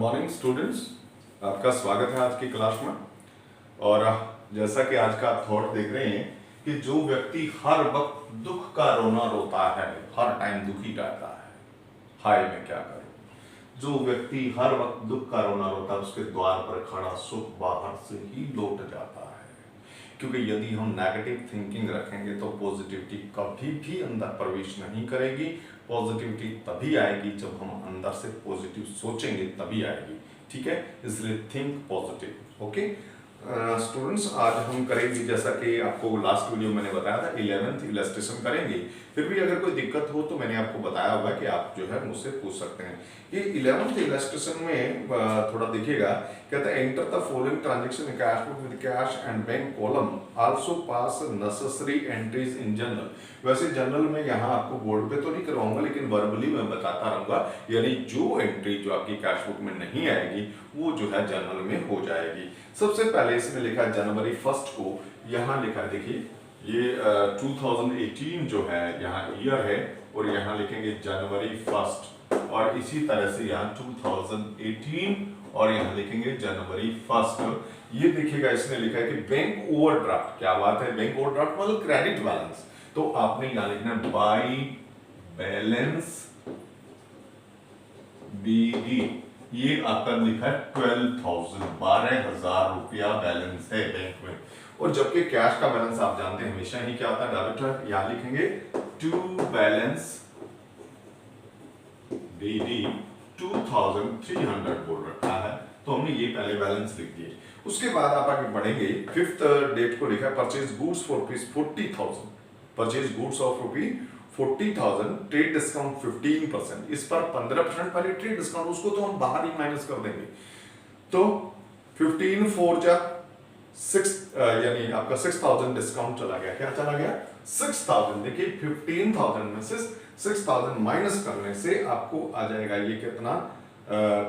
Morning students, आपका स्वागत है आज की क्लास में। और जैसा कि आज का आप थॉट देख रहे हैं कि जो व्यक्ति हर वक्त दुख का रोना रोता है, हर टाइम दुखी रहता है, हाय मैं क्या करूं। जो व्यक्ति हर वक्त दुख का रोना रोता है, उसके द्वार पर खड़ा सुख बाहर से ही लौट जाता है। क्योंकि यदि हम नेगेटिव थिंकिंग रखेंगे तो पॉजिटिविटी कभी भी अंदर प्रवेश नहीं करेगी। पॉजिटिविटी तभी आएगी जब हम अंदर से पॉजिटिव सोचेंगे, तभी आएगी। ठीक है, इसलिए थिंक पॉजिटिव। ओके स्टूडेंट्स, आज हम करेंगे, जैसा कि आपको लास्ट वीडियो मैंने बताया था, 11th इलस्ट्रेशन करेंगे। फिर भी अगर कोई दिक्कत हो तो मैंने आपको बताया होगा कि आप जो है मुझसे पूछ सकते हैं। ये 11th इलस्ट्रेशन में थोड़ा देखिएगा, कहता है enter the following transaction in cash book with cash and bank column, also pass necessary entries in general. वैसे जनरल में यहाँ आपको बोर्ड पे तो नहीं करवाऊंगा, लेकिन वर्बली मैं बताता रहूंगा। यानी जो एंट्री जो आपकी कैश बुक में नहीं आएगी वो जो है जनरल में हो जाएगी। सबसे पहले इसमें लिखा है जनवरी 1 को, यहाँ लिखा है, देखिए ये 2018 जो है यहाँ ईयर है, और यहाँ लिखेंगे जनवरी 1 और इसी तरह से यहाँ 2018 और यहाँ लिखेंगे जनवरी 1। ये देखिएगा इसने लिखा है कि बैंक ओवरड्राफ्ट। क्या बात है, बैंक ओवरड्राफ्ट मतलब क्रेडिट बैलेंस। तो आपने यहाँ लिखना है बाई बैलेंस बीडी। ये आपका लिखा है 12,000 रुपया बैलेंस है बैंक में। और जबकि कैश का बैलेंस आप जानते हैं हमेशा ही क्या होता है, डेबिट। यहां लिखेंगे टू बैलेंस बीडी 2300 बोल रखा है, तो हमने ये पहले बैलेंस लिख दिए। उसके बाद आप आगे बढ़ेंगे, 5th डेट को लिखा है purchase goods for rupees 40,000। Purchase goods of rupees 40,000, trade discount 15%। इस पर 15% पहले ट्रेड डिस्काउंट, उसको तो हम बाहर ही माइनस कर देंगे। तो 15 4 जा 6, यानी आपका 6,000 डिस्काउंट चला गया। क्या चला गया? 6,000। देखिए 15,000 में से 6,000 माइनस करने से आपको आ जाएगा ये कितना,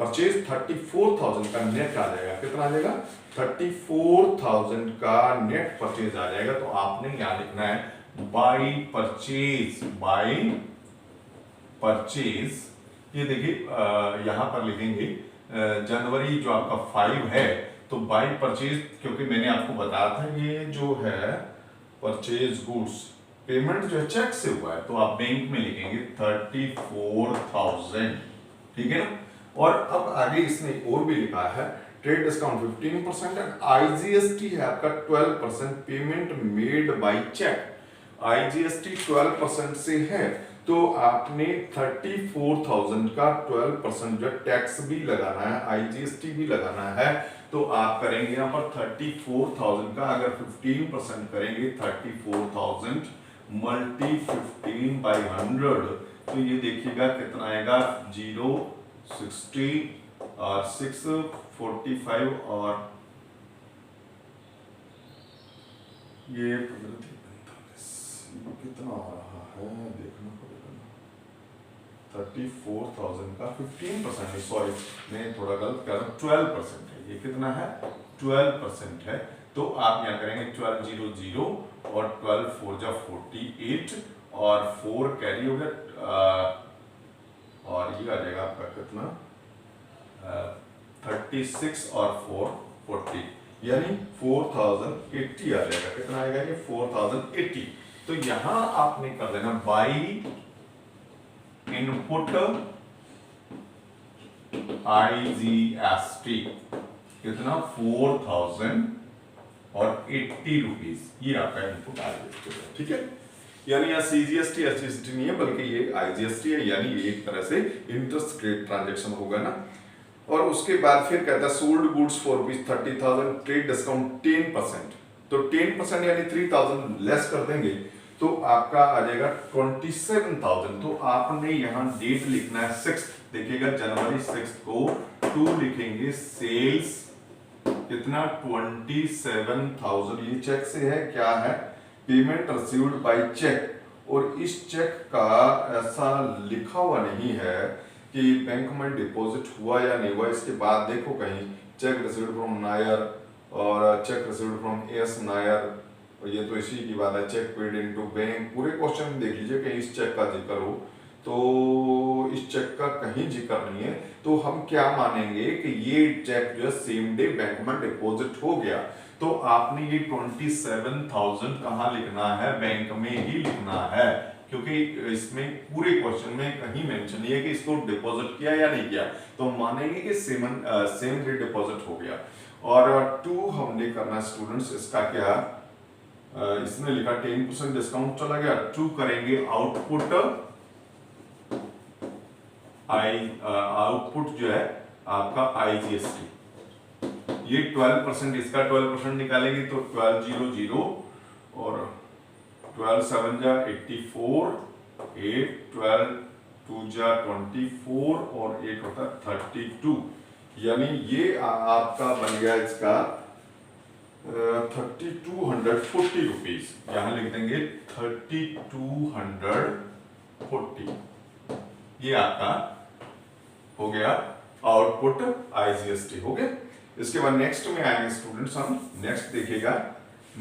परचेज 34,000 का नेट आ जाएगा। कितना आ जाएगा? 34,000 का नेट परचेज आ जाएगा। तो आपने यहाँ लिखना है बाई परचेज। ये देखिए यहां पर लिखेंगे जनवरी जो आपका 5 है, तो बाई परचेज, क्योंकि मैंने आपको बताया था ये जो है परचेज गुड्स पेमेंट जो है चेक से हुआ है, तो आप बैंक में लिखेंगे 34,000। ठीक है ना। और अब आगे इसने और भी लिखा है ट्रेड डिस्काउंट 15% एंड आईजीएसटी है आपका 12%, payment made by cheque. IGST 12% से है, तो आपने 34,000 का 12% जो टैक्स भी लगाना है, आईजीएसटी भी लगाना है। तो आप करेंगे यहाँ पर 34,000 का, अगर 15% करेंगे 34,000 मल्टी 15 बाई 100, तो ये देखिएगा कितना आएगा, 0 60 और 6 45 और ये कितना आ रहा है देखना पड़ेगा। 34,000 का 15% है, सॉरी मैं थोड़ा गलत कर रहा हूँ, 12% है। ये कितना है? 12% है। तो आप यहाँ करेंगे 1200 और 12 4 जा 48 और 4 कैरी हो गया, और ये आ जाएगा आपका कितना, 36 और 4 40, यानी 4080 आ जाएगा। कितना आएगा ये? 4080। तो यहां आपने कर देना बाई इनपुट आईजीएसटी कितना, 4,000 और 80 रुपीज, ये आपका इनपुट आईजीएसटी है। ठीक है, यानी यहाँ सीजीएसटी एसजीएसटी नहीं है, बल्कि ये आईजीएसटी है, यानी ये एक तरह से इंटरेस्ट रेट ट्रांजेक्शन होगा ना। और उसके बाद फिर कहता है sold goods for rupees 30,000, trade discount 10%। तो 10% यानी 3,000 लेस कर देंगे, तो आपका आ जाएगा 27,000। तो आपने यहाँ डेट लिखना है 6। देखिएगा जनवरी 6 को 2 लिखेंगे, सेल्स कितना, 27,000। ये चेक से है, क्या है, पेमेंट रिसीव्ड बाय चेक। और इस चेक का ऐसा लिखा हुआ नहीं है कि बैंक में डिपॉजिट हुआ या नहीं हुआ। इसके बाद देखो कहीं चेक रिसीव्ड फ्रॉम नायर और check received from S Nair, और ये तो इसी की बात है, चेक पेड इनटू बैंक। पूरे क्वेश्चन में देख लीजिए कि इस चेक का जिक्र हो, तो इस चेक का कहीं जिक्र नहीं है, तो हम क्या मानेंगे कि ये चेक जो है सेम डे बैंक में डिपॉजिट हो गया। तो आपने ये 27,000 कहाँ लिखना है, बैंक में ही लिखना है, क्योंकि इसमें पूरे क्वेश्चन में कहीं मेंशन नहीं है कि इसको डिपॉजिट किया या नहीं किया। तो मानेंगे कि सेम डे डिपॉजिट हो गया। और 2 हमने करना स्टूडेंट्स, इसका क्या, इसने लिखा 10% डिस्काउंट चला गया, 2 करेंगे आउटपुट आउटपुट जो है आपका IGST, ये 12%, इसका 12% निकालेंगे तो 1200 और 12 7 जा 84, 8 12 2 जा 24 और 8 होता 32, यानी ये आपका बन गया इसका 3240 रुपीज। यहां लिख देंगे 3240, ये आपका हो गया आउटपुट IGST हो गया। इसके बाद नेक्स्ट में आएंगे स्टूडेंट्स, हम नेक्स्ट देखिएगा।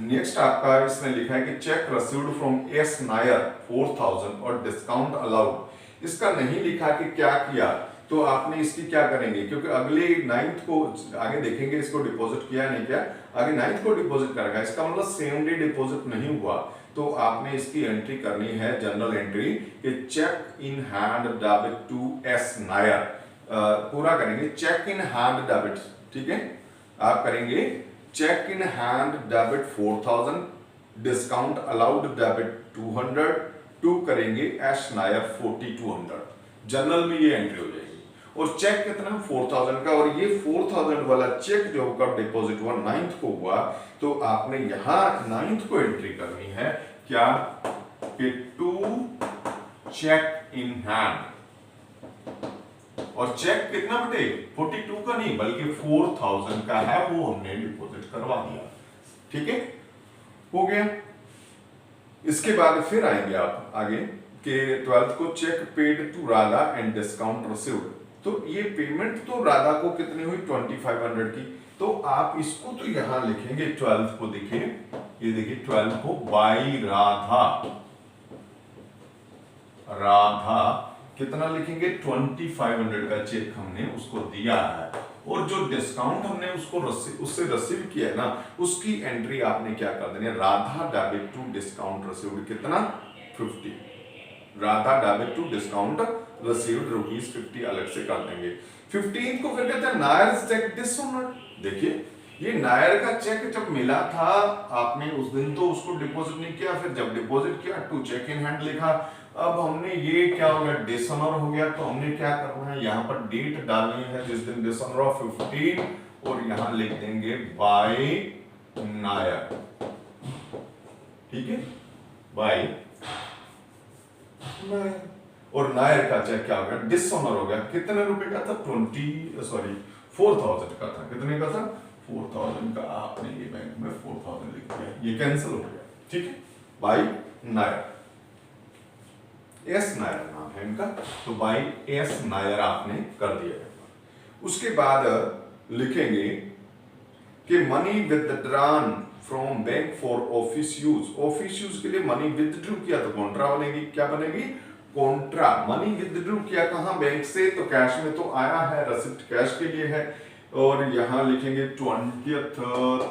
नेक्स्ट आपका इसमें लिखा है कि cheque received from S Nair 4000 और डिस्काउंट अलाउड। इसका नहीं लिखा कि क्या किया, तो आपने इसकी क्या करेंगे, क्योंकि अगले 9th को आगे देखेंगे इसको डिपॉजिट किया नहीं किया, आगे 9th को डिपॉजिट करेगा, इसका मतलब सेम डे डिपॉजिट नहीं हुआ। तो आपने इसकी एंट्री करनी है जनरल एंट्री कि cheque in hand debit to S Nair, पूरा करेंगे चेक इन हैंड डेबिट, ठीक है, आप करेंगे cheque in hand debit 4000, discount allowed debit 200, 2 करेंगे S नायर 4200, जनरल में ये एंट्री हो जाएगी। और चेक कितना 4000 का, और ये 4000 वाला चेक जो कब डिपॉजिट हुआ 9th को हुआ, तो आपने यहां 9th को एंट्री करनी है क्या कि 2 चेक इन हैंड, और चेक कितना बटे 42 का नहीं बल्कि 4000 का है, वो हमने डिपॉजिट करवा दिया, ठीक है, हो गया। इसके बाद फिर आएंगे आप आगे कि 12th को cheque paid to Radha and discount received, तो ये पेमेंट तो राधा को कितनी हुई 2500 की, तो आप इसको तो यहां लिखेंगे 12th को, देखिए ये देखिए 12th को बाई राधा कितना लिखेंगे 2500 का चेक हमने उसको दिया है, और जो डिस्काउंट हमने उसको उससे रिसीव किया है ना, उसकी एंट्री आपने क्या कर देनी है, Radha debit to discount received कितना 50, Radha debit to discount received ₹50 अलग से कर देंगे। 15 को फिर कहते हैं नायर चेक डिसऑनर्ड, देखिए ये नायर का चेक जब मिला था आपने उस दिन तो उसको डिपॉजिट नहीं किया, फिर जब डिपॉजिट किया टू चेक इन हैंड लिखा, अब हमने ये क्या हो गया डिसऑनर हो गया, तो हमने क्या करना है यहाँ पर डेट डालनी है जिस दिन डिसऑनर ऑफ 15, और यहाँ लिख देंगे बाय नायर, ठीक है, बाय नायर, और नायर का चेक क्या हो गया डिसऑनर हो गया, कितने रुपए का था 4000 का था, कितने का था 4000 का, आपने ये बैंक में 4000 लिख दिया, ये कैंसिल हो गया, ठीक है, बाय नायर, S नायर नाम है इनका, तो बाय S नायर आपने कर दिया। उसके बाद लिखेंगे कि money withdrawn from bank for office use, office use के लिए मनी विथड्रॉ किया तो कॉन्ट्रा बनेगी, क्या बनेगी कॉन्ट्रा, मनी विथड्रॉ किया कहां बैंक से, तो कैश में तो आया है, रिसिप्ट कैश के लिए है, और यहां लिखेंगे 20th,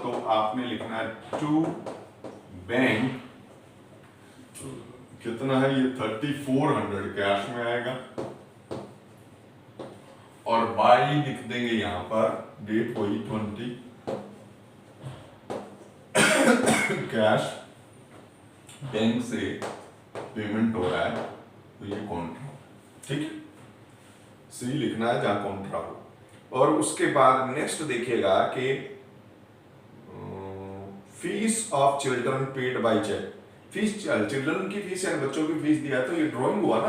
तो आपने लिखना है टू बैंक, कितना है ये 3400 कैश में आएगा, और बाई लिख देंगे यहां पर, डेट वही 20, कैश बैंक से पेमेंट हो रहा है, तो ये कॉन्ट्रा, ठीक है, सी लिखना है जहां कॉन्ट्रा हो। और उसके बाद नेक्स्ट देखिएगा कि fees of children paid by cheque, fees children की फीस या बच्चों की फीस दिया, तो ये ड्राइंग हुआ ना,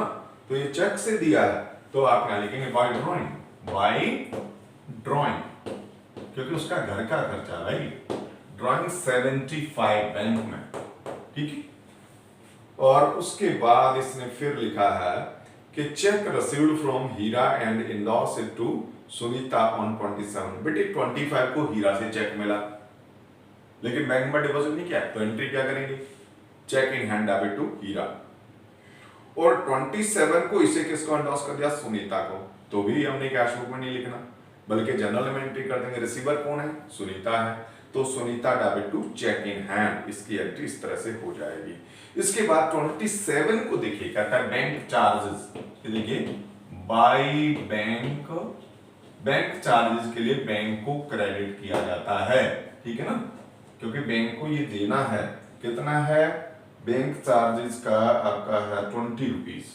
तो ये चेक से दिया है, तो आप क्या लिखेंगे बाय ड्राइंग, बाय ड्राइंग, क्योंकि उसका घर का खर्चा भाई, ड्राइंग 75 बैंक में, ठीक है। और उसके बाद इसने फिर लिखा है कि cheque received from Hira and Indore to Sunita on 27, बेटे 25 को हीरा से चेक मिला, लेकिन बैंक में डिपॉजिट नहीं किया, तो एंट्री क्या करेंगे cheque in hand debit to Heera. और 27 को इसे किसको एंडोर्स कर दिया, सुनीता को, तो भी हमने कैश बुक में नहीं लिखना बल्कि जनरल में एंट्री कर देंगे। रिसीवर कौन है, सुनीता है, तो Sunita debit to cheque in hand, इसकी एंट्री इस तरह से हो जाएगी। इसके बाद 27 को देखिए, कहता है बैंक चार्जेस, देखिए बाई बैंक चार्जेस के लिए बैंक को क्रेडिट किया जाता है, ठीक है ना, क्योंकि बैंक को ये देना है, कितना है, बैंक चार्जेस का आपका है 20 रुपीज।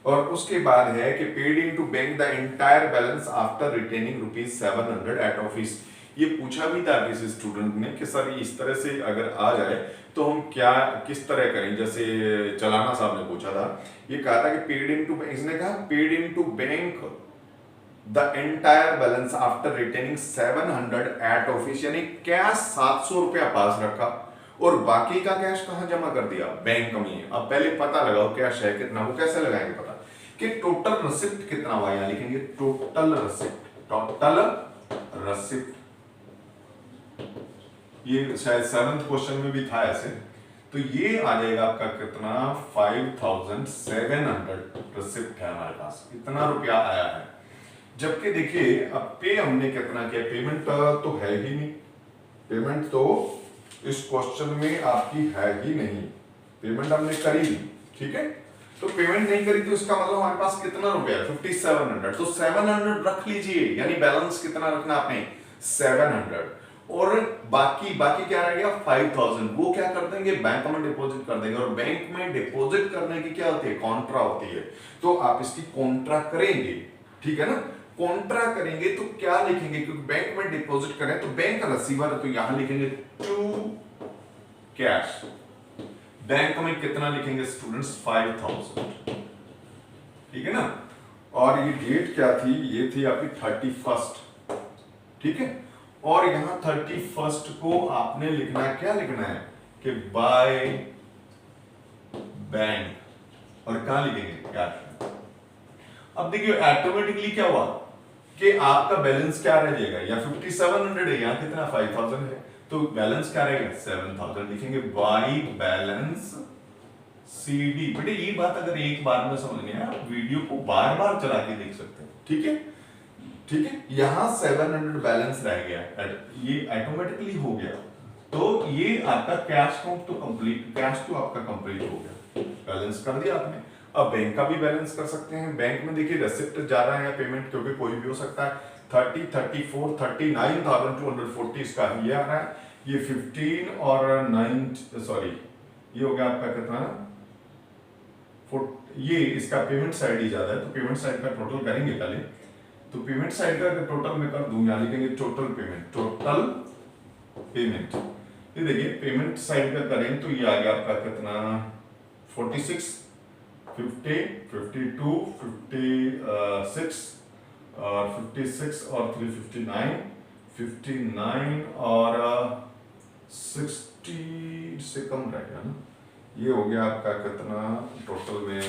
और उसके बाद है कि paid into bank the entire balance after retaining ₹700 at office. ये पूछा भी था किसी स्टूडेंट ने कि सर इस तरह से अगर आ जाए तो हम क्या किस तरह करें, जैसे चलाना साहब ने पूछा था, ये कहा था कि पेड इन टू, इसने कहा paid into bank the entire balance after retaining 700 at office, यानी कैश 700 रुपया पास रखा और बाकी का कैश कहां जमा कर दिया, बैंक में। अब पहले पता लगाओ कैश है कितना, वो कैसे लगाएंगे पता, कि टोटल रिसिप्ट कितना हुआ, यहां लिखेंगे टोटल रिसिप्ट, ये शायद 7th क्वेश्चन में भी था ऐसे, तो ये आ जाएगा आपका कितना, 5700 रिसिप्ट है हमारे पास, इतना रुपया आया है। जबकि देखिए अब पे हमने कितना किया, पेमेंट तो है ही नहीं, पेमेंट तो इस क्वेश्चन में आपकी है ही नहीं, पेमेंट हमने करी नहीं, ठीक है, तो पेमेंट नहीं करी तो इसका मतलब हमारे पास कितना रुपया, 5700, तो 700 रख लीजिए, यानी बैलेंस कितना रखना आपने, 700, और बाकी क्या रह गया, 5000, वो क्या कर देंगे, बैंक में डिपॉजिट कर देंगे। और बैंक में डिपॉजिट करने की क्या होती है, कॉन्ट्रा होती है, तो आप इसकी कॉन्ट्रा करेंगे, ठीक है ना, कॉन्ट्रा करेंगे तो क्या लिखेंगे, क्योंकि बैंक में डिपॉजिट करें तो बैंक रिसीवर है, तो यहां लिखेंगे टू कैश, बैंक में कितना लिखेंगे स्टूडेंट्स, 5000, ठीक है ना, और ये डेट क्या थी, ये थी आपकी 31st, ठीक है, और यहां 31st को आपने लिखना है, क्या लिखना है कि बाय बैंक, और कहां लिखेंगे कैश। अब देखिए ऑटोमेटिकली क्या हुआ कि आपका बैलेंस क्या रह जाएगा, या 5700 है, यहां कितना 5000 है, तो बैलेंस क्या रहेगा 7000, लिखेंगे बाय बैलेंस सीडी। बेटे ये बात अगर एक बार में समझ नहीं आया, आप वीडियो को बार बार चला के देख सकते हैं, ठीक है, ठीक है, यहां 700 बैलेंस रह गया, ये ऑटोमेटिकली हो गया, तो ये आपका कैश काउंट तो कंप्लीट, कैश तो आपका कंप्लीट हो गया, बैलेंस कर दिया आपने। अब बैंक का भी बैलेंस कर सकते हैं, बैंक में देखिए रेसिप्ट जा रहा है या पेमेंट, क्योंकि कोई भी हो सकता है, 30, 34, 39,240 इसका ये आ रहा है, ये 15 और 9 सॉरी ये हो गया आपका कितना, ये इसका पेमेंट साइड ही ज्यादा है, तो पेमेंट साइड का टोटल करेंगे पहले, तो पेमेंट साइड का टोटल में कर दूं, यहां लिखेंगे टोटल पेमेंट, ये देखिए पेमेंट साइड का करें तो ये आ गया आपका कितना, 46, 50, 52, 56 और 56 और 359, 59 और 60 से कम रह गया ना, ये हो गया आपका कितना, टोटल में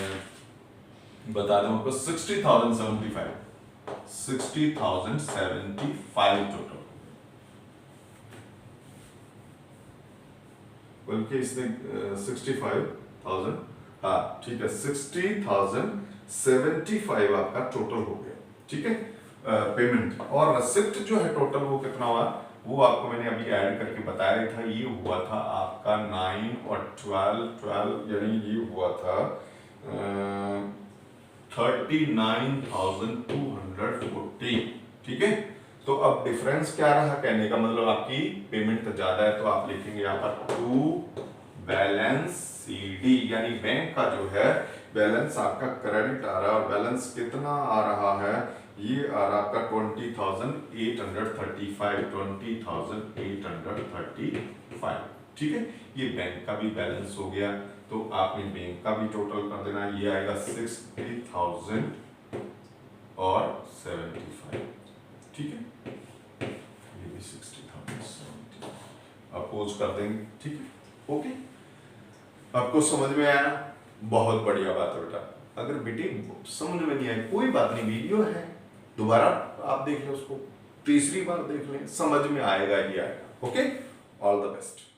बता दूं आपको 60,075 टोटल, बल्कि इसने 65,000, हाँ ठीक है, 60,075 आपका टोटल हो गया, ठीक है, पेमेंट। और रिसिप्ट जो है टोटल वो कितना हुआ, वो आपको मैंने अभी ऐड करके बताया था, ये हुआ था आपका 9 और 12 यानी ये हुआ था 39,240, ठीक है। तो अब डिफरेंस क्या रहा, कहने का मतलब आपकी पेमेंट ज्यादा है, तो आप लिखेंगे यहाँ पर टू बैलेंस सीडी, यानी बैंक का जो है बैलेंस आपका क्रेडिट आ रहा है, और बैलेंस कितना आ रहा है, ये आ रहा आपका 20,835, ठीक है। ये बैंक का भी बैलेंस हो गया, तो आपने बैंक का भी टोटल कर देना, ये आएगा 60,000 और 75, ठीक है, ये भी 60,070 अपोज कर देंगे, ठीक है, ओके। आपको समझ में आया, बहुत बढ़िया बात है बेटा। अगर बेटे समझ में नहीं आए कोई बात नहीं, वीडियो है, दोबारा आप देख लें उसको, तीसरी बार देख लें, समझ में आएगा ही आएगा, ओके। All the best.